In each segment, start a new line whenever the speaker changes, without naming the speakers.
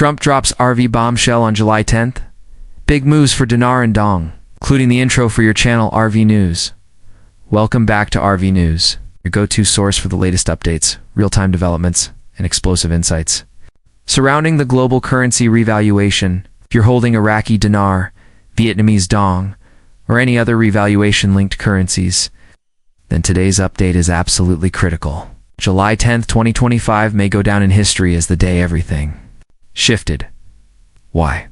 Trump drops RV bombshell on July 10th. Big moves for Dinar and Dong, including the intro for your channel RV News. Welcome back to RV News, your go-to source for the latest updates, real-time developments, and explosive insights. Surrounding the global currency revaluation, if you're holding Iraqi Dinar, Vietnamese Dong, or any other revaluation-linked currencies, then today's update is absolutely critical. July 10th, 2025 may go down in history as the day everything shifted. Why?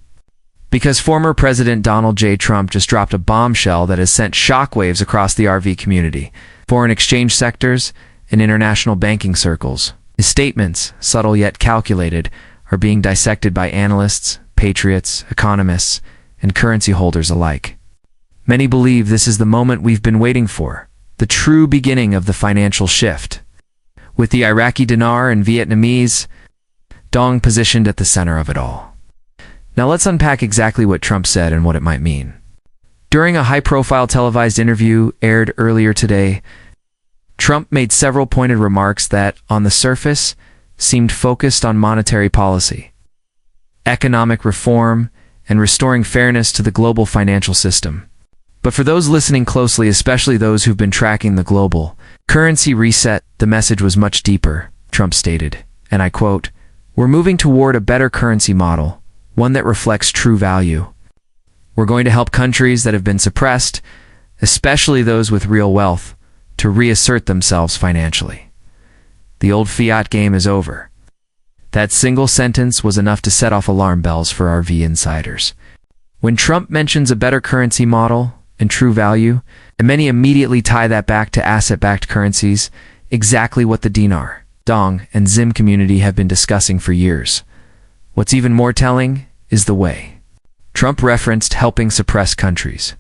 Because former President Donald J. Trump just dropped a bombshell that has sent shockwaves across the RV community, foreign exchange sectors, and international banking circles. His statements, subtle yet calculated, are being dissected by analysts, patriots, economists, and currency holders alike. Many believe this is the moment we've been waiting for, the true beginning of the financial shift, with the Iraqi Dinar and Vietnamese Dong positioned at the center of it all. Now let's unpack exactly what Trump said and what it might mean. During a high-profile televised interview aired earlier today, Trump made several pointed remarks that, on the surface, seemed focused on monetary policy, economic reform, and restoring fairness to the global financial system. But for those listening closely, especially those who've been tracking the global currency reset, the message was much deeper, Trump stated, and I quote, "We're moving toward a better currency model, one that reflects true value. We're going to help countries that have been suppressed, especially those with real wealth, to reassert themselves financially. The old fiat game is over." That single sentence was enough to set off alarm bells for RV insiders. When Trump mentions a better currency model and true value, and many immediately tie that back to asset-backed currencies, exactly what the Dinar, Dong, and Zim community have been discussing for years. What's even more telling is the way Trump referenced helping suppressed countries.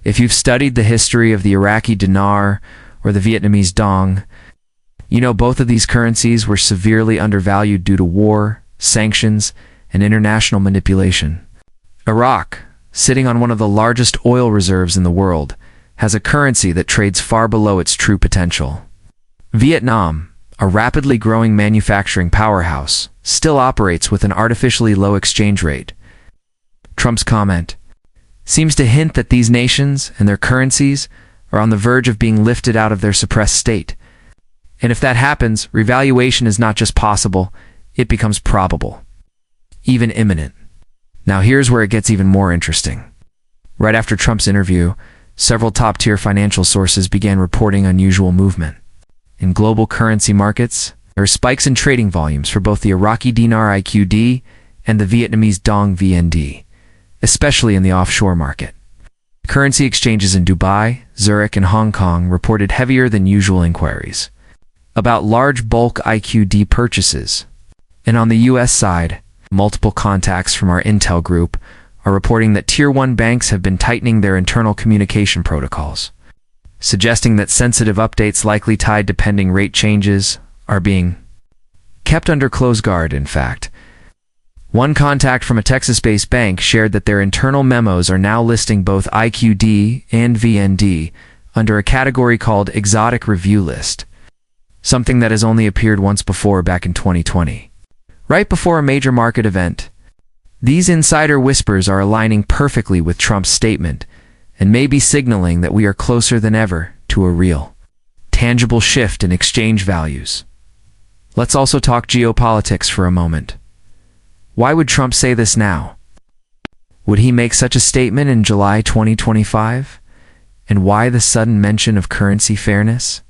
If you've studied the history of the Iraqi Dinar or the Vietnamese Dong, you know both of these currencies were severely undervalued due to war, sanctions, and international manipulation. Iraq, sitting on one of the largest oil reserves in the world, has a currency that trades far below its true potential. Vietnam, a rapidly growing manufacturing powerhouse, still operates with an artificially low exchange rate. Trump's comment seems to hint that these nations and their currencies are on the verge of being lifted out of their suppressed state. And if that happens, revaluation is not just possible, it becomes probable, even imminent. Now here's where it gets even more interesting. Right after Trump's interview, several top-tier financial sources began reporting unusual movement. In global currency markets, there are spikes in trading volumes for both the Iraqi Dinar IQD and the Vietnamese Dong VND, especially in the offshore market. Currency exchanges in Dubai, Zurich, and Hong Kong reported heavier than usual inquiries about large bulk IQD purchases. And on the US side, multiple contacts from our intel group are reporting that Tier 1 banks have been tightening their internal communication protocols, suggesting that sensitive updates likely tied to pending rate changes are being kept under close guard. In fact, one contact from a Texas-based bank shared that their internal memos are now listing both IQD and VND under a category called Exotic Review List, something that has only appeared once before back in 2020. Right before a major market event, these insider whispers are aligning perfectly with Trump's statement and may be signaling that we are closer than ever to a real, tangible shift in exchange values. Let's also talk geopolitics for a moment. Why would Trump say this now? Would he make such a statement in July 2025? And why the sudden mention of currency fairness?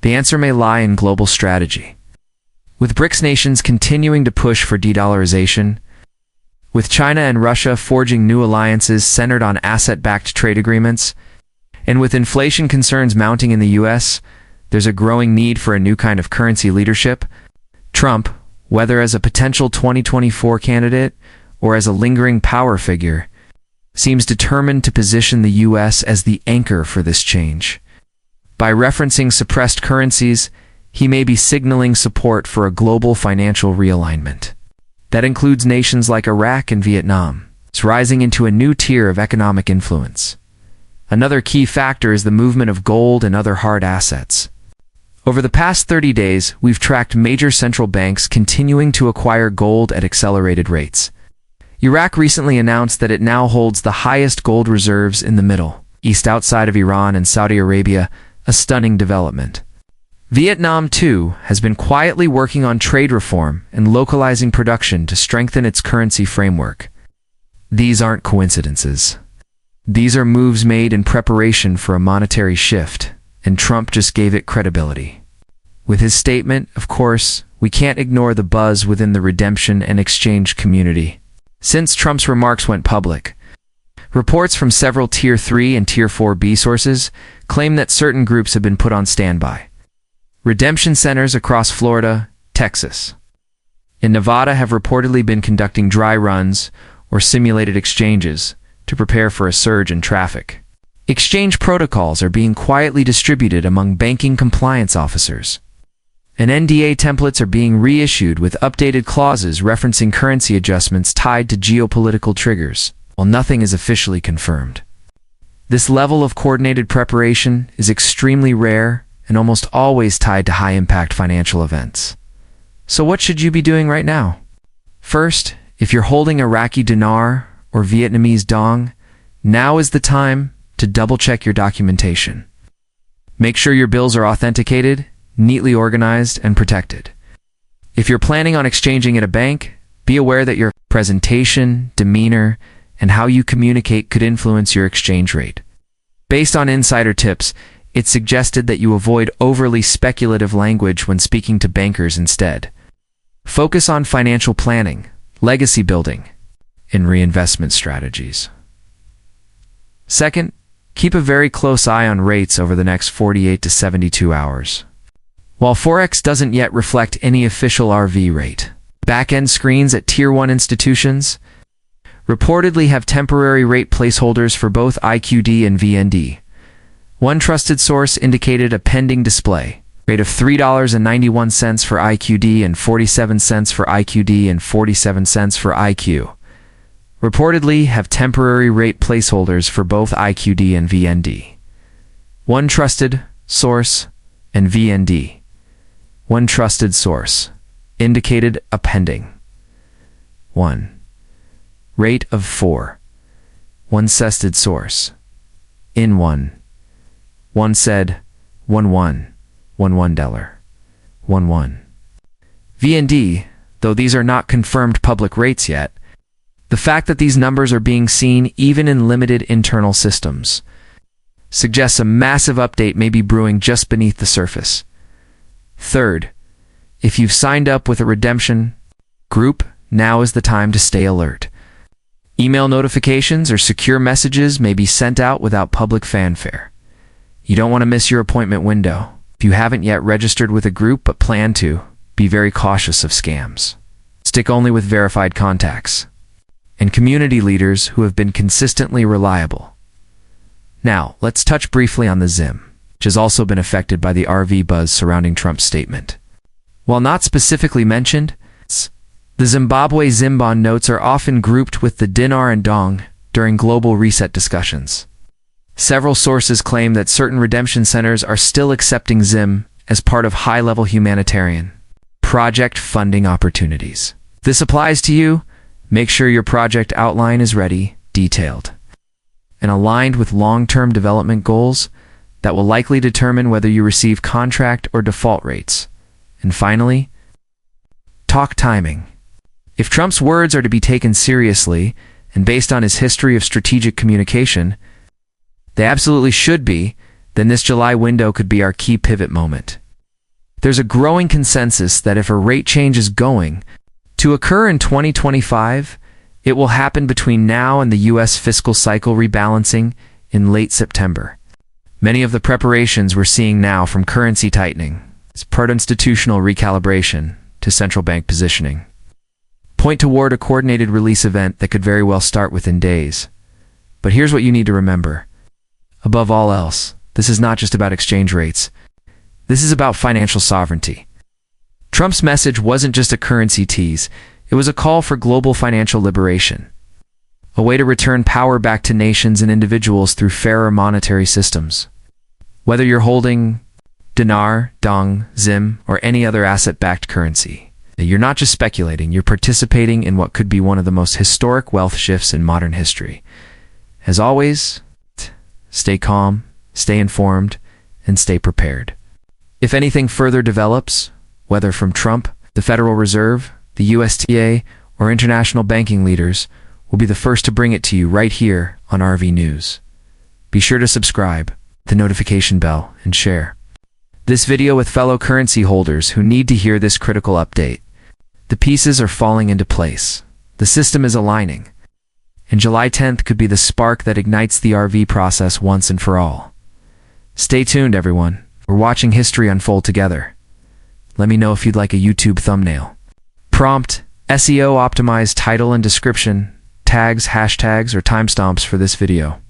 The answer may lie in global strategy. With BRICS nations continuing to push for de-dollarization, with China and Russia forging new alliances centered on asset-backed trade agreements, and with inflation concerns mounting in the US, there's a growing need for a new kind of currency leadership. Trump, whether as a potential 2024 candidate or as a lingering power figure, seems determined to position the US as the anchor for this change. By referencing suppressed currencies, he may be signaling support for a global financial realignment. That includes nations like Iraq and Vietnam. It's rising into a new tier of economic influence. Another key factor is the movement of gold and other hard assets. Over the past 30 days, we've tracked major central banks continuing to acquire gold at accelerated rates. Iraq recently announced that it now holds the highest gold reserves in the Middle East outside of Iran and Saudi Arabia, a stunning development. Vietnam, too, has been quietly working on trade reform and localizing production to strengthen its currency framework. These aren't coincidences. These are moves made in preparation for a monetary shift, and Trump just gave it credibility. With his statement, of course, we can't ignore the buzz within the redemption and exchange community. Since Trump's remarks went public, reports from several Tier 3 and Tier 4B sources claim that certain groups have been put on standby. Redemption centers across Florida, Texas, and Nevada have reportedly been conducting dry runs or simulated exchanges to prepare for a surge in traffic. Exchange protocols are being quietly distributed among banking compliance officers, and NDA templates are being reissued with updated clauses referencing currency adjustments tied to geopolitical triggers, while nothing is officially confirmed. This level of coordinated preparation is extremely rare and almost always tied to high-impact financial events. So what should you be doing right now? First, if you're holding Iraqi Dinar or Vietnamese Dong, now is the time to double-check your documentation. Make sure your bills are authenticated, neatly organized, and protected. If you're planning on exchanging at a bank, be aware that your presentation, demeanor, and how you communicate could influence your exchange rate. Based on insider tips, it's suggested that you avoid overly speculative language when speaking to bankers instead. Focus on financial planning, legacy building, and reinvestment strategies. Second, keep a very close eye on rates over the next 48 to 72 hours. While Forex doesn't yet reflect any official RV rate, back-end screens at Tier 1 institutions reportedly have temporary rate placeholders for both IQD and VND. One trusted source indicated a pending display rate of $3.91 for IQD and 47 cents for IQD and 47 cents for IQ. Reportedly have temporary rate placeholders for both IQD and VND. One trusted source and VND. One trusted source indicated a pending 1 rate of 4. One trusted source in 1 said 1 dollar 1. VND, though these are not confirmed public rates yet, the fact that these numbers are being seen even in limited internal systems suggests a massive update may be brewing just beneath the surface. Third, if you've signed up with a redemption group, now is the time to stay alert. Email notifications or secure messages may be sent out without public fanfare. You don't want to miss your appointment window. If you haven't yet registered with a group but plan to, be very cautious of scams. Stick only with verified contacts and community leaders who have been consistently reliable. Now, let's touch briefly on the ZIM, which has also been affected by the RV buzz surrounding Trump's statement. While not specifically mentioned, the Zimbabwe ZIM bond notes are often grouped with the dinar and dong during global reset discussions. Several sources claim that certain redemption centers are still accepting ZIM as part of high-level humanitarian project funding opportunities. If this applies to you, make sure your project outline is ready, detailed, and aligned with long-term development goals that will likely determine whether you receive contract or default rates. And finally, talk timing. If Trump's words are to be taken seriously, and based on his history of strategic communication, they absolutely should be, then this July window could be our key pivot moment. There's a growing consensus that if a rate change is going to occur in 2025, it will happen between now and the U.S. fiscal cycle rebalancing in late September. Many of the preparations we're seeing now, from currency tightening, is part institutional recalibration to central bank positioning, point toward a coordinated release event that could very well start within days. But here's what you need to remember. Above all else, this is not just about exchange rates. This is about financial sovereignty. Trump's message wasn't just a currency tease, it was a call for global financial liberation, a way to return power back to nations and individuals through fairer monetary systems. Whether you're holding Dinar, Dong, Zim, or any other asset-backed currency. You're not just speculating, you're participating in what could be one of the most historic wealth shifts in modern history. As always, stay calm, stay informed, and stay prepared. If anything further develops, whether from Trump, the Federal Reserve, the USTA, or international banking leaders, we'll be the first to bring it to you right here on RV News. Be sure to subscribe, the notification bell, and share this video with fellow currency holders who need to hear this critical update. The pieces are falling into place. The system is aligning. And July 10th could be the spark that ignites the RV process once and for all. Stay tuned, everyone. We're watching history unfold together. Let me know if you'd like a YouTube thumbnail. Prompt, SEO optimized title and description, tags, hashtags, or timestamps for this video.